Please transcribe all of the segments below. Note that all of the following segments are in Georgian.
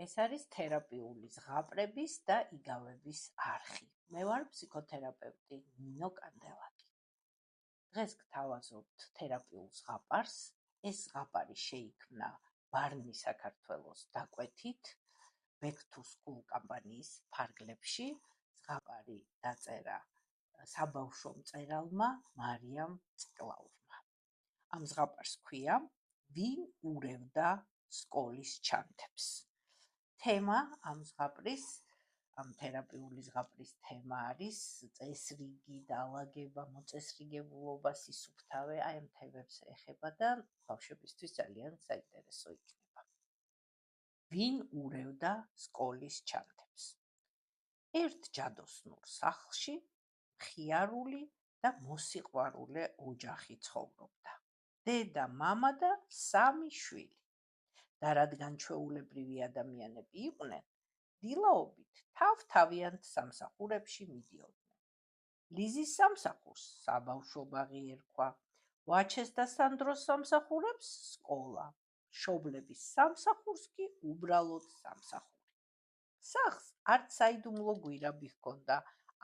ეს არის თერაპიული ზღაპრების და იგავების არხი. მე ვარ ფსიქოთერაპევტი ნინო კანდელაკი. დღეს გთავაზობთ თერაპიულ ზღაპარს. ეს ზღაპარი შეიქმნა ბარნი საქართველოს დაკვეთით Back to School კამპანიის ფარგლებში. ზღაპარი დაწერა საბავშვო მწერალმა მარიამ ციკლაურმა. ამ ზღაპარს ქვია ვინ ურევდა სკოლის ჩანთებს. თემა ამ ზღაპრის, ამ თერაპიული ზღაპრის თემა არის წესრიგი, დაალაგება, მოწესრიგებულობა, სისუფთავე, აი ამ თემებს ეხება და ბავშვებისთვის ძალიან საინტერესო იქნება. ვინ ურევდა სკოლის ჩანთებს? ერთ ჯადოსნურ სახლში მხიარული და მოსიყვარულე ოჯახი ცხოვრობდა. დედა, მამა და 3 შვილი. და რადგან ჩვეულებრივი ადამიანები იყვნენ, დილაობით თავ-თავიანთ სამსახურებში მიდიოდნენ. ლიზის სამსახურს საბავშვო ბაღი ერქვა, ვაჩეს და სანდროს სამსახურებს სკოლა, მშობლების სამსახურს კი უბრალოდ სამსახური. სახლს არც საიდუმლო გვირაბი ჰქონდა,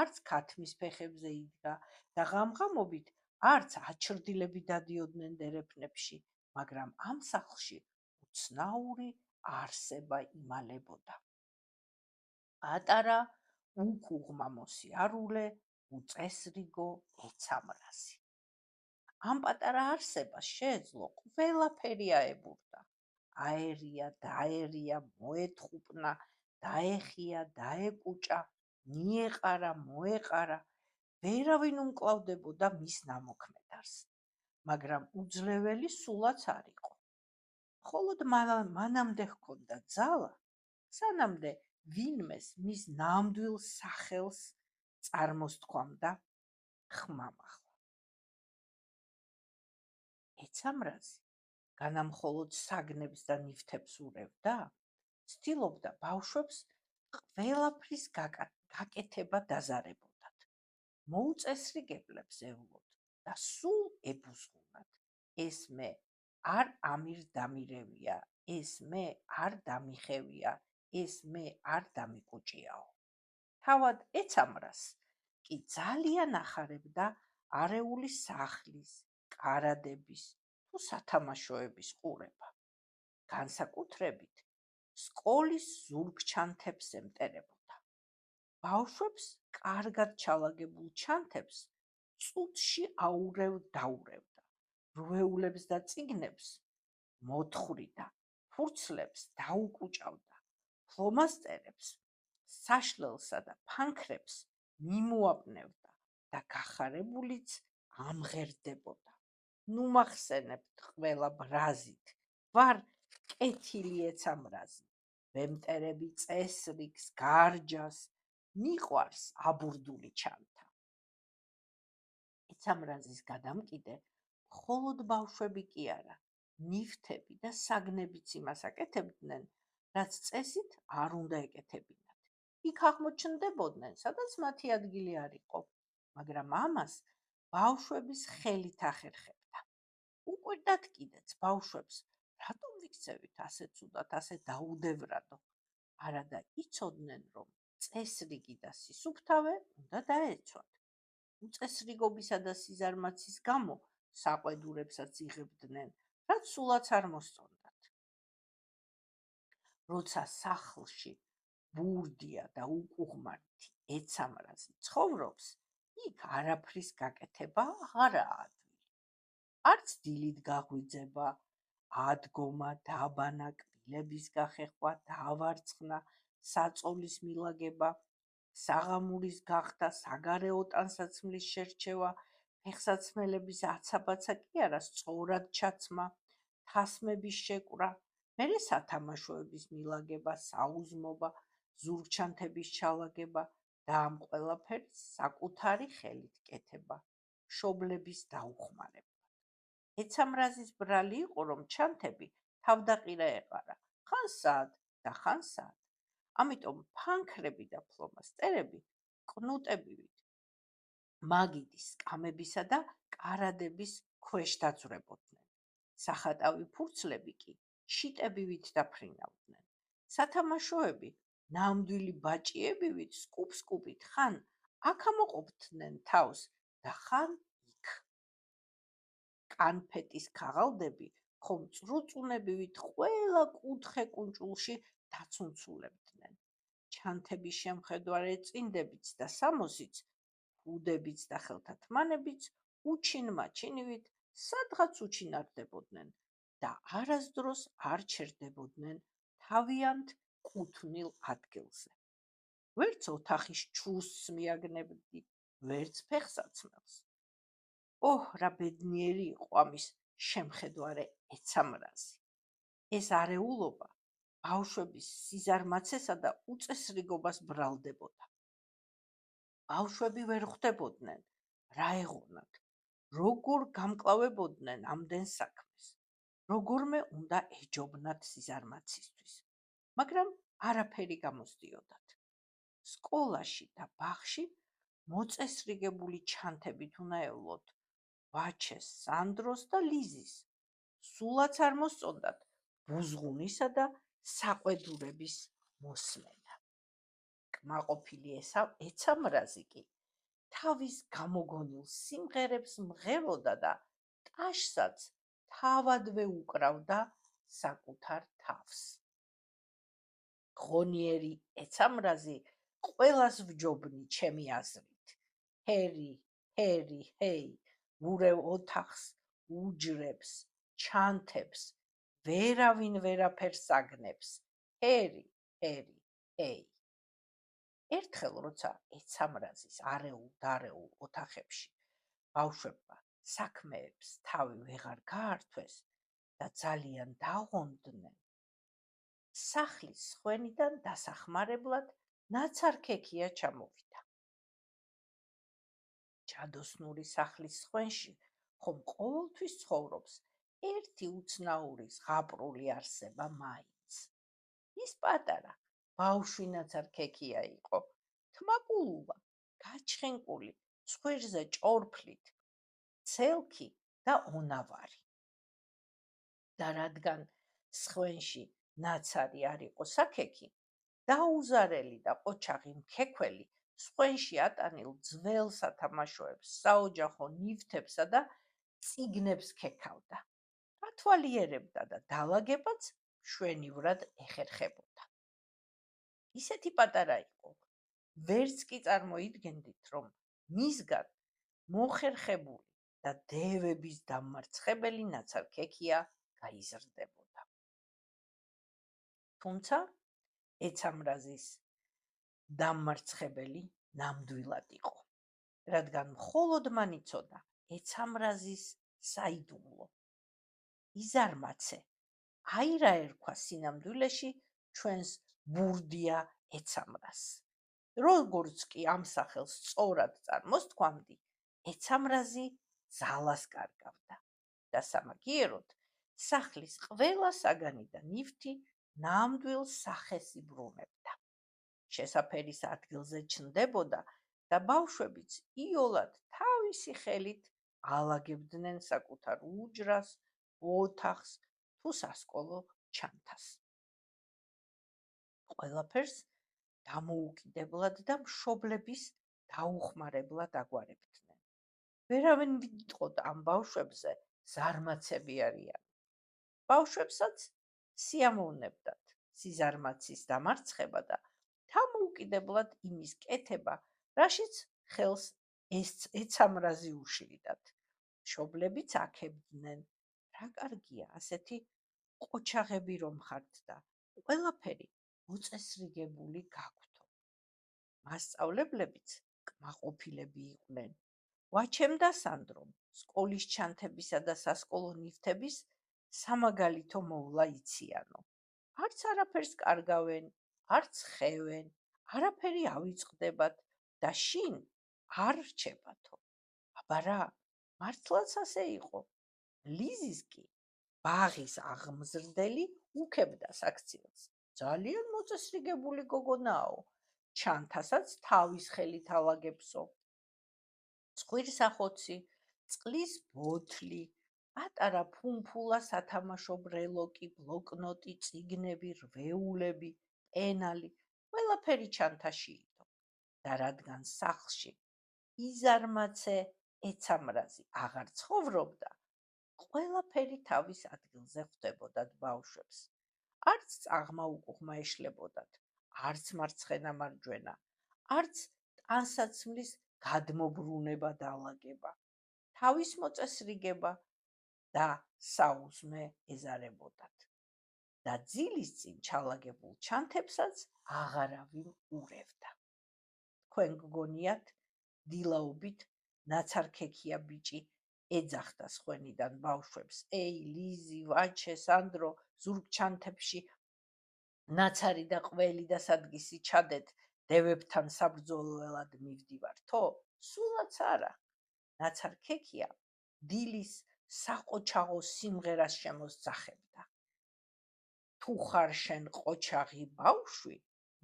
არც ქათმის ფეხებზე იდგა და ღამ-ღამობით არც აჩრდილები დადიოდნენ დერეფნებში, მაგრამ ამ სახლში უცნაური არსება იმალებოდა. პატარა, უკუღმა მოსიარულე, უწესრიგო ეცამრაზი. ამ პატარა არსებას შეეძლო ყველაფერი აებურდა. აერია, დაერია, მოეთხუპნა, დაეხია, დაეკუჭა, მიეყარა, მოეყარა. ვერავინ უმკლავდებოდა მის ნამოქმედარს, მაგრამ უძლეველი სულაც არ იყო. მხოლოდ მანამდე ჰქონდა ძალა, სანამდე ვინმეს მის ნამდვილ სახელს წარმოსთქვამდა ხმამაღლა. ეცამრაზი, განამხოლოდ საგნებს და ნივთებს ურევდა, ცდილობდა ბავშვებს ყველაფრის გაკეთება დაზარებოდათ. მოუწესრიგებლებს ევლოდ და სულ ებუსღუნათ. ეს მე არ ამირ-დამირევია, ეს მე არ დამიხევია, ეს მე არ დამიკუჭიაო. თავად ეცამრას კი ძალიან ახარებდა არეული სახლის, კარადების თუ სათამაშოების ყურება. განსაკუთრებით სკოლის ზურგჩანთებს ემტერებოდა. ბავშვებს კარგად ჩალაგებულ ჩანთებს წუთში აურევ-დაურევდა. რვეულებს და წიგნებს მოთხრიდა, ფურცლებს დაუკუჭავდა, ფლომასტერებს, საშლელსა და ფანქრებს მიმოაბნევდა და გახარებულიც ამღერდებოდა. ნუ მახსენებთ ყველა ბრაზით, ვარ კეთილი ეცამრაზი, ვემტერები წესრიგს, გარჯას, მიყვარს აბურდული ჩანთა. ეცამრაზის გადამკიდე მხოლოდ ბავშვები კი არა, ნივთები და საგნებიც იმას აკეთებდნენ, რაც წესით არ უნდა ეკეთებინათ. იქ აღმოჩნდებოდნენ, სადაც მათი ადგილი არ იყო, მაგრამ ამას ბავშვების ხელით ახერხებდა. უკვირდათ კიდეც ბავშვებს, რატომ ვიქცევით ასე ცუდად, ასე დაუდევრადო? არადა იცოდნენ, რომ წესრიგი და სისუფთავე უნდა დაეცვათ. უწესრიგობისა და სიზარმაცის გამო საყვედურებსაც იღებდნენ, რაც სულაც არ მოსწონდათ. როცა სახლში ბურდია და უკუღმართი ეცამრაზი ცხოვრობს, იქ არაფრის გაკეთება აღარაა ადვილი. არც დილით გაღვიძება, ადგომა, დაბანა, კბილების გახეხვა, დავარცხნა, საწოლის მილაგება, საღამურის გახდა, საგარეო ტანსაცმლის შერჩევა, ფეხსაცმელების აცაბაცა კი არა, სწორად ჩაცმა, თასმების შეკვრა, მერე სათამაშოების მილაგება, საუზმობა, ზურგჩანთების ჩალაგება და ამ ყველაფერს საკუთარი ხელით კეთება, მშობლების დაუხმარებლად. ეცამრაზის ბრალი იყო, რომ ჩანთები თავდაყირა ეყარა, ხან სად და ხან სად. ამიტომ ფანქრები და ფლომასტერები კნუტებივით მაგიდის, სკამებისა და კარადების ქვეშ დაძვრებოდნენ. სახატავი ფურცლები კი შიტებივით დაფრინავდნენ. სათამაშოები ნამდვილი ბაჭიებივით სკუპ-სკუპით ხან აქ ამოყოფდნენ თავს და ხან იქ. კანფეტის ქაღალდები ხომ წრუწუნებივით ყველა კუთხე კუნჭულში დაცუნცულებდნენ. ჩანთების შემხედვარე წინდებიც და სამოსიც, ქუდებიც და ხელთათმანებიც უჩინ-მაჩინივით სადღაც უჩინარდებოდნენ და არასდროს არ ჩერდებოდნენ თავიანთ კუთვნილ ადგილზე. ვერც ოთახის ჩუსს მიაგნებდი, ვერც ფეხსაცმელს. ოჰ, რა ბედნიერი იყო ამის შემხედვარე ეცამრაზი. ეს არეულობა ბავშვების სიზარმაცესა და უწესრიგობას ბრალდებოდა. ბავშვები ვერ ხვდებოდნენ, რა ეღონათ, როგორ გამკლავებოდნენ ამდენ საქმეს, როგორმე უნდა ეჯობნათ სიზარმაცისთვის, მაგრამ არაფერი გამოსდიოდათ. სკოლაში და ბაღში მოწესრიგებული ჩანთებით უნდა ევლოთ ვაჩეს, სანდროს და ლიზის. სულაც არ მოსწონდათ ბუზღუნისა და საყვედურების მოსმენა. კმაყოფილი ეცამრაზი კი თავის გამოგონილ სიმღერებს მღეროდა და ტაშსაც თავადვე უკრავდა საკუთარ თავს. ღონიერი ეცამრაზი ყველას ვჯობნი ჩემი აზრით. ჰერი, ჰერი, ჰეი, ურევ ოთახს, უჯრებს, ჩანთებს, ვერავინ ვერაფერს აგნებს. ჰერი, ჰერი, ჰეი. ერთხელ, როცა ეცამრაზის არეულ-დარეულ ოთახებში ბავშვებმა საქმეებს თავი ვეღარ გაართვეს და ძალიან დაღონდნენ, სახლის სხვენიდან დასახმარებლად ნაცარქექია ჩამოვიდა. ჯადოსნური სახლის სხვენში ხომ ყოველთვის ცხოვრობს ერთი უცნაური ზღაპრული არსება მაინც. ის პატარა ბავშვი ნაცარქექია იყო, თმაკულულა, გაჩხენკული, ცხვირზე ჭორფლით, ცელქი და ონავარი. და რადგან სხვენში ნაცარი არ იყო საქექი, დაუზარელი და ყოჩაღი მქექველი სხვენში ატანილ ძველ სათამაშოებს, საოჯახო ნივთებსა და წიგნებს ქექავდა. ათვალიერებდა და დალაგებაც მშვენივრად ეხერხებოდა. ისეთი პატარა იყო, ვერც კი წარმოიდგენდით, რომ მისგან მოხერხებული და დევების დამარცხებელი ნაცარქექია გაიზრდებოდა. თუმცა ეცამრაზის დამარცხებელი ნამდვილად იყო, რადგან მხოლოდ მან იცოდა ეცამრაზის საიდუმლო. იზარმაცე, აი რა ერქვა სინამდვილეში ჩვენს ბურდია ეცამრას. როგორც კი ამ სახელს სწორად წარმოსთქვამდი, ეცამრაზი ძალას კარგავდა და სამაგიეროდ სახლის ყველა საგანი და ნივთი ნამდვილ სახეს იბრუნებდა. შესაფერის ადგილზე ჩნდებოდა და ბავშვებიც იოლად თავისი ხელით ალაგებდნენ საკუთარ უჯრას, ოთახს თუ სასკოლო ჩანთას. ყველაფერს დამოუკიდებლად და მშობლების დაუხმარებლად აგვარებდნენ. ვერავინ ვიტყოდ ამ ბავშვებზე ზარმაცები არიან. ბავშვებსაც სიამოვნებდათ სიზარმაცის დამარცხება და დამოუკიდებლად იმის კეთება, რაშიც ხელს ეცამრაზი უშლიდათ. მშობლებიც აქებდნენ, რა კარგია ასეთი ყოჩაღები რომ ხართ და ყველაფერი მოწესრიგებული გაგვთო. მასწავლებლებიც კმაყოფილები იყვნენ. ვაჩემ და სანდრომ სკოლის ჩანთებისა და სასკოლო ნივთების სამაგალითო მოვლა იციანო. არც არაფერს კარგავენ, არც ხევენ, არაფერი ავიწყდებათ და შინ არ რჩებათო. აბა რა, მართლაც ასე იყო. ლიზის კი ბაღის აღმზრდელი უქებდა საქციელს. ძალიან მოწესრიგებული გოგონაო, ჩანთასაც თავის ხელით ალაგებსო. ცხვირსახოცი, წყლის ბოთლი, პატარა ფუმფულა სათამაშო ბრელოკი, ბლოკნოტი, წიგნები, რვეულები, პენალი, ყველაფერი ჩანთაში იდო და რადგან სახლში იზარმაცე ეცამრაზი აღარ ცხოვრობდა, ყველაფერი თავის ადგილზე ხვდებოდათ ბავშვებს. არც წაღმა-უკუღმა ეშლებოდათ, არც მარცხენა-მარჯვენა, არც ტანსაცმლის გადმობრუნება დალაგება, თავის მოწესრიგება და საუზმე ეზარებოდათ და ძილის წინ ჩალაგებულ ჩანთებსაც აღარავინ ურევდა. თქვენ გგონიათ, დილაობით ნაცარქექია ბიჭი ეძახდა სხვენიდან ბავშვებს: „ეი, ლიზი, ვაჩე, სანდრო, ზურგ ჩანთებში ნაცარი და ყველი და სადგისი ჩადეთ, დევებთან საბრძოლველად მივდივართო?“ სულაც არა. ნაცარქექია დილის საყოჩაღო სიმღერას შემოსძახებდა. თუ ხარ შენ ყოჩაღი ბავშვი,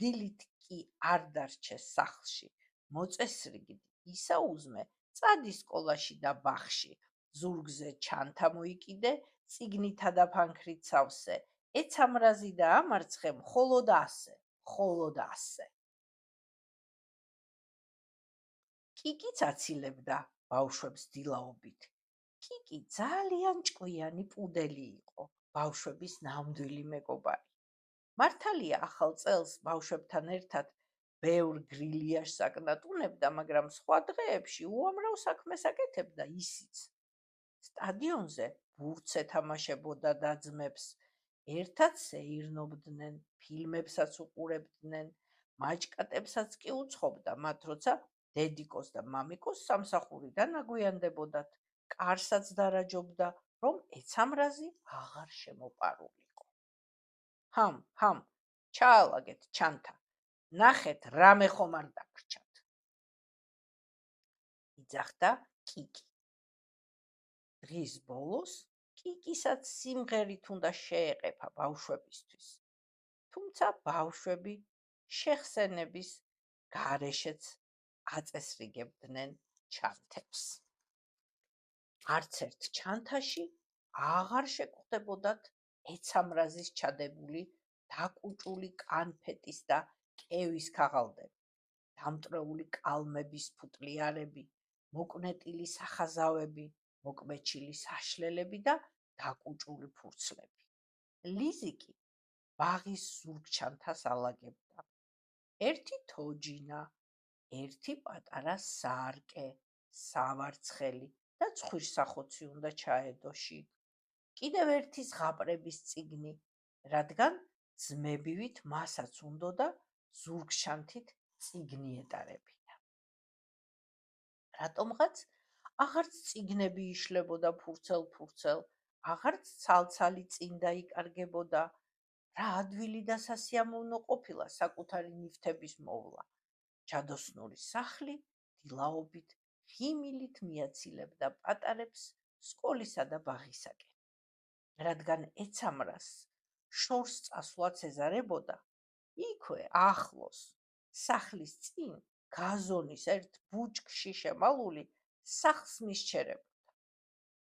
დილით კი არ დარჩე სახლში, მოწესრიგდი, ისაუზმე, წადი სკოლაში და ბაღში, ზურგზე ჩანთა მოიკიდე, წიგნითა და ფანქრით სავსე, ეცამრაზი და ამარცხე, მხოლოდ ასე, მხოლოდ ასე. კიკიც აცილებდა ბავშვებს დილაობით. კიკი ძალიან ჭკვიანი პუდელი იყო, ბავშვების ნამდვილი მეგობარი. მართალია, ახალ წელს ბავშვებთან ერთად ბევრ გრილიაში საკნატუნებდა, მაგრამ სხვა დღეებში უამრავ საქმეს აკეთებდა ისიც. სტადიონზე ბურთს ეთამაშებოდა და ძმებს, ერთად სეირნობდნენ, ფილმებსაც უყურებდნენ, მაჭკატებსაც კი უცხობდა, მათ როცა დედიკოს და მამიკოს სამსახურიდან აგვიანდებოდათ, კარსაც დარაჯობდა, რომ ეცამრაზი აღარ შემოპარულიყო. ჰამ, ჩაალაგეთ ჩანთა, ნახეთ, რამე ხომ არ დაგრჩათ. იძახდა კიკი. დღის ბოლოს კიკისაც სიმღერით უნდა შეეყეფა ბავშვებისთვის, თუმცა ბავშვები შეხსენების გარეშეც აწესრიგებდნენ ჩანთებს. არც ერთ ჩანთაში აღარ შეგხვდებოდათ ეცამრაზის ჩადებული დაკუჭული კანფეტის და კევის ქაღალდები, დამტრეული კალმების ფუტლიარები, მოკნეტილი სახაზავები, მოკმეჩილი საშლელები და დაკუჭული ფურცლები. ლიზი კი ბაღის ზურგჩანთას ალაგებდა. ერთი თოჯინა, ერთი პატარა სარკე, სავარცხელი და ცხვირსახოცი უნდა ჩაედოში. კიდევ ერთი ზღაპრების წიგნი, რადგან ძმებივით მასაც უნდოდა ზურგჩანთით წიგნი ეტარებინა. რატომღაც აღარც წიგნები იშლებოდა ფურცელ-ფურცელ, აღარც ცალცალი წინ დაიკარგებოდა, რა ადვილი და სასიამოვნო ყოფილა საკუთარი ნივთების მოვლა. ჯადოსნური სახლი დილაობით ღიმილით მიაცილებდა პატარებს სკოლისა და ბაღისაკენ. რადგან ეცამრას შორს წასვლაც ეზარებოდა, იქვე ახლოს, სახლის წინ, გაზონის ერთ ბუჩქში შემალული, სახლს მისჩერებოდა.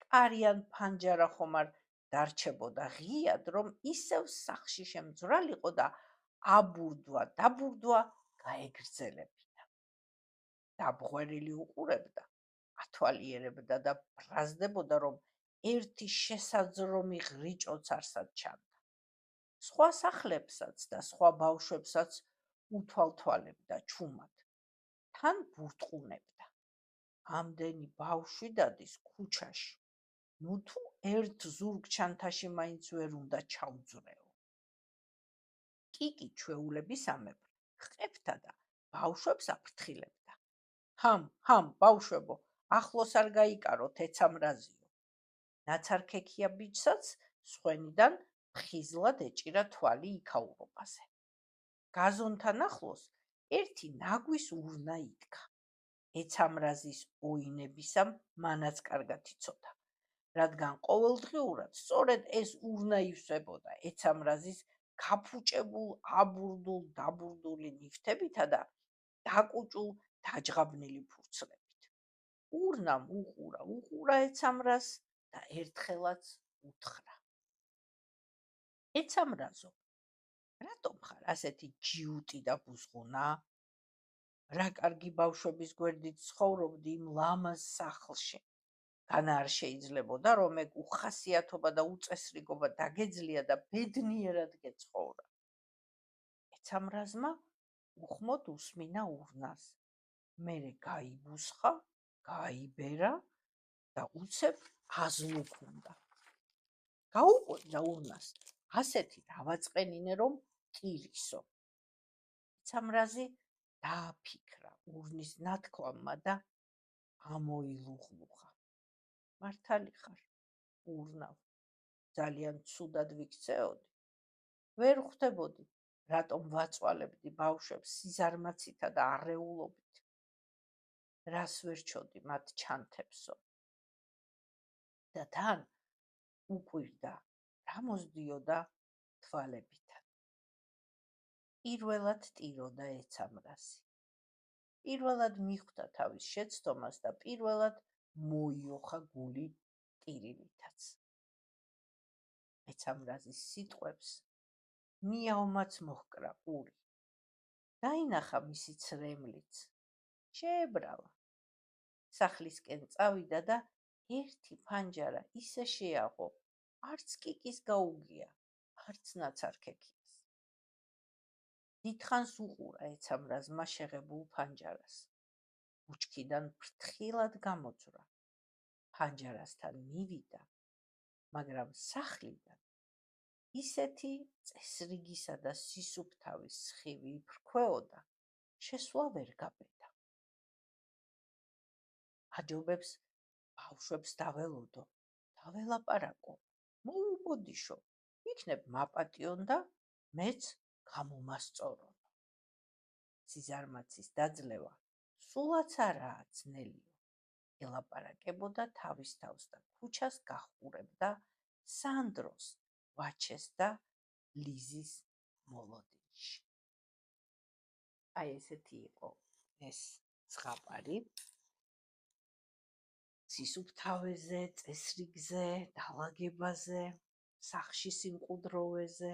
კარიან ფანჯარა ხომ არ დარჩებოდა ღიად, რომ ისევ სახლში შემძვრალიყო და აბურდვა გაეგრძელებინა. დაბღვერილი უყურებდა, ათვალიერებდა და ბრაზდებოდა, რომ ერთი შესაძრომი ღრიჭოც არსად ჩანდა. სხვა სახლებსაც და სხვა ბავშვებსაც უთვალთვალებდა ჩუმად, თან ბურტყუნებდა. ამდენი ბავშვი დადის ქუჩაში, ნუ თუ ერთ ზურგ ჩანთაში მაინც ვერ უნდა ჩაუძრეო. კიკი ჩვეულებისამებრ ხყებდა და ბავშვებს აფრთხილებდა. ჰამ, ბავშვებო, ახლოს არ გაიკაროთ, ეცამრაზიო. ნაცარქექია ბიჭსაც სხვენიდან ხიზლად ეჭირა თვალი იქაურობაზე. გაზონთან ახლოს ერთი ნაგვის ურნა იდგა. ეცამრაზის ოინებისამ მანაც კარგად იცოდა, რადგან ყოველდღიურად სწორედ ეს ურნა ივსებოდა ეცამრაზის გაფუჭებულ, აბურდულ, დაბურდული ნივთებითა და დაკუჭულ, დაჯღაბნილი ფურცლებით. ურნამ უყურა ეცამრას და ერთხელაც უთხრა: ეცამრაზო, რატომ ხარ ასეთი ჯიუტი და ბუზღუნა? რა კარგი ბავშვების გვერდით ცხოვრობდი იმ ლამაზ სახლში. განა არ შეიძლებოდა, რომ ეგ უხასიათობა და უწესრიგობა დაგეძლია და ბედნიერად გეცხოვრა. ეცამრაზმა უხმოდ უსმინა ურნას. მერე გაიბუსხა, გაიბერა და უცებ აზლუქუნდა. გაუყვებდა ურნას, ასეთი დავაწყენინე, რომ კირისო. ეცამრაზი დააფიქრა ურნის ნათქვამმა და ამოილუღლუღა. მართალი ხარ, ურნავ, ძალიან ცუდად ვიქცეოდი. ვერ ხვდებოდი, რატომ ვაწვალებდი ბავშვებს სიზარმაცითა და არეულობით. რას ვერ ჩოდი მათ ჩანთებსო. და თან უკვირდა, რა მოსდიოდა თვალებიდან. პირველად ტიროდა ეცამრაზი. პირველად მიხვდა თავის შეცდომას და პირველად მოიოხა გული ტირილითაც. ეცამრაზის სიტყვებს მიაომაც მოჰკრა ყური. დაინახა მისი ცრემლიც. შეებრალა. სახლისკენ წავიდა და ერთი ფანჯარა ისე შეაღო, არც კიკის გაუგია, არც ნაცარქექიას. დიდხანს უყურა ეცამრაზმა შეღებულ ფანჯარას. ბუჩქიდან ფრთხილად გამოძვრა. ფანჯარასთან მივიდა, მაგრამ სახლიდან ისეთი წესრიგისა და სისუფთავის სხივი იფრქვეოდა, შესვლა ვერ გაბედა. აჯობებს ბავშვებს დაველოდო, დაველაპარაკო, მოუბოდიშო, იქნებ მაპატიონ და მეც გამომასწორონო. სიზარმაცის დაძლევა სულაც არაა ძნელიო. ელაპარაკებოდა თავის თავს და ქუჩას გაჰყურებდა სანდროს, ვაჩეს და ლიზის მოლოდინში. აი ესეთი იყო ეს ზღაპარი. სისუფთავეზე, წესრიგზე, დალაგებაზე, სახში სიმყუდროვეზე,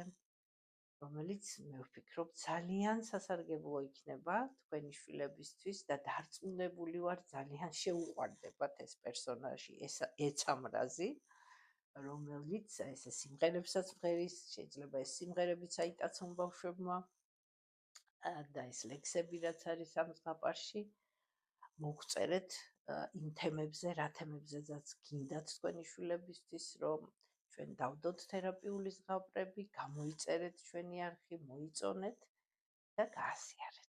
რომელიც მე ვფიქრობ ძალიან სასარგებლო იქნება თქვენი შვილებისთვის და დარწმუნებული ვარ ძალიან შეუყვარდებათ ეს პერსონაჟი, ეცამრაზი, რომელიც ესე სიმღერებსაც მღერის, შეიძლება ეს სიმღერებიც აიტაცონ ბავშვებმა და ეს ლექსები რაც არის ამ ზღაპარში, მოგწერეთ იმ თემებზე, რა თემებზეც გინდათ თქვენი შვილებისთვის, რომ ჩვენ დავდოთ თერაპიული ზღაპრები, გამოიწერეთ ჩვენი არხი, მოიწონეთ და გააზიარეთ.